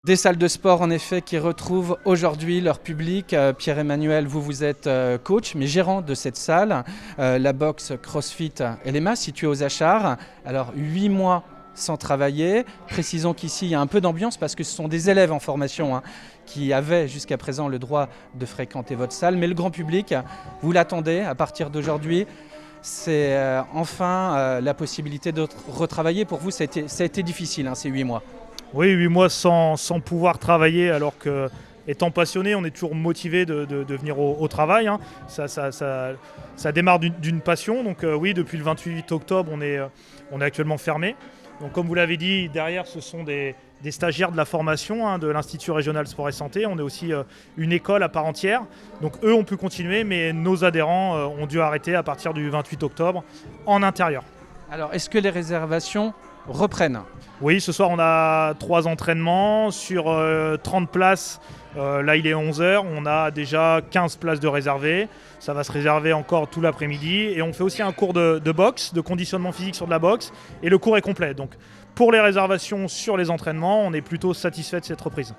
Des salles de sport en effet qui retrouvent aujourd'hui leur public. Pierre-Emmanuel, vous êtes coach mais gérant de cette salle, la box CrossFit LMA située aux Achards. Alors 8 mois sans travailler. Précisons qu'ici il y a un peu d'ambiance parce que ce sont des élèves en formation qui avaient jusqu'à présent le droit de fréquenter votre salle. Mais le grand public, vous l'attendez à partir d'aujourd'hui. C'est enfin la possibilité de retravailler. Pour vous, ça a été difficile ces 8 mois. Oui, 8 mois sans pouvoir travailler, alors que, étant passionné, on est toujours motivé de venir au travail. Ça démarre d'une passion. Donc oui, depuis le 28 octobre, on est actuellement fermé. Donc comme vous l'avez dit, derrière, ce sont des stagiaires de la formation de l'Institut régional sport et santé. On est aussi une école à part entière. Donc eux ont pu continuer, mais nos adhérents ont dû arrêter à partir du 28 octobre en intérieur. Alors, est-ce que les réservations reprennent? Oui, ce soir on a 3 entraînements sur 30 places. Là il est 11h, on a déjà 15 places de réservées. Ça va se réserver encore tout l'après-midi. Et on fait aussi un cours de boxe, de conditionnement physique sur de la boxe. Et le cours est complet. Donc pour les réservations sur les entraînements, on est plutôt satisfait de cette reprise.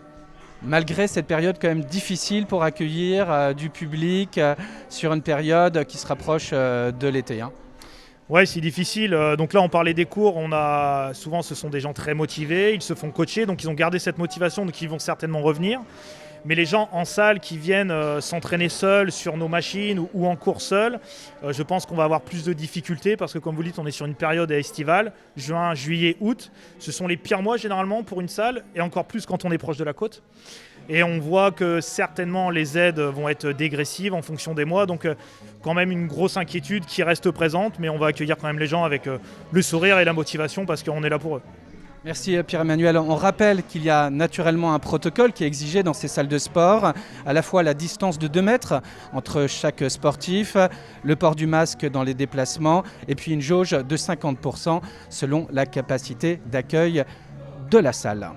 Malgré cette période quand même difficile pour accueillir du public sur une période qui se rapproche de l'été. Ouais, c'est difficile. Donc là, on parlait des cours. Souvent, ce sont des gens très motivés. Ils se font coacher, donc ils ont gardé cette motivation, donc ils vont certainement revenir. Mais les gens en salle qui viennent s'entraîner seuls sur nos machines ou en cours seuls, je pense qu'on va avoir plus de difficultés parce que, comme vous dites, on est sur une période estivale, juin, juillet, août. Ce sont les pires mois généralement pour une salle et encore plus quand on est proche de la côte. Et on voit que certainement les aides vont être dégressives en fonction des mois. Donc quand même une grosse inquiétude qui reste présente, mais on va accueillir quand même les gens avec le sourire et la motivation parce qu'on est là pour eux. Merci Pierre-Emmanuel. On rappelle qu'il y a naturellement un protocole qui est exigé dans ces salles de sport, à la fois la distance de 2 mètres entre chaque sportif, le port du masque dans les déplacements et puis une jauge de 50% selon la capacité d'accueil de la salle.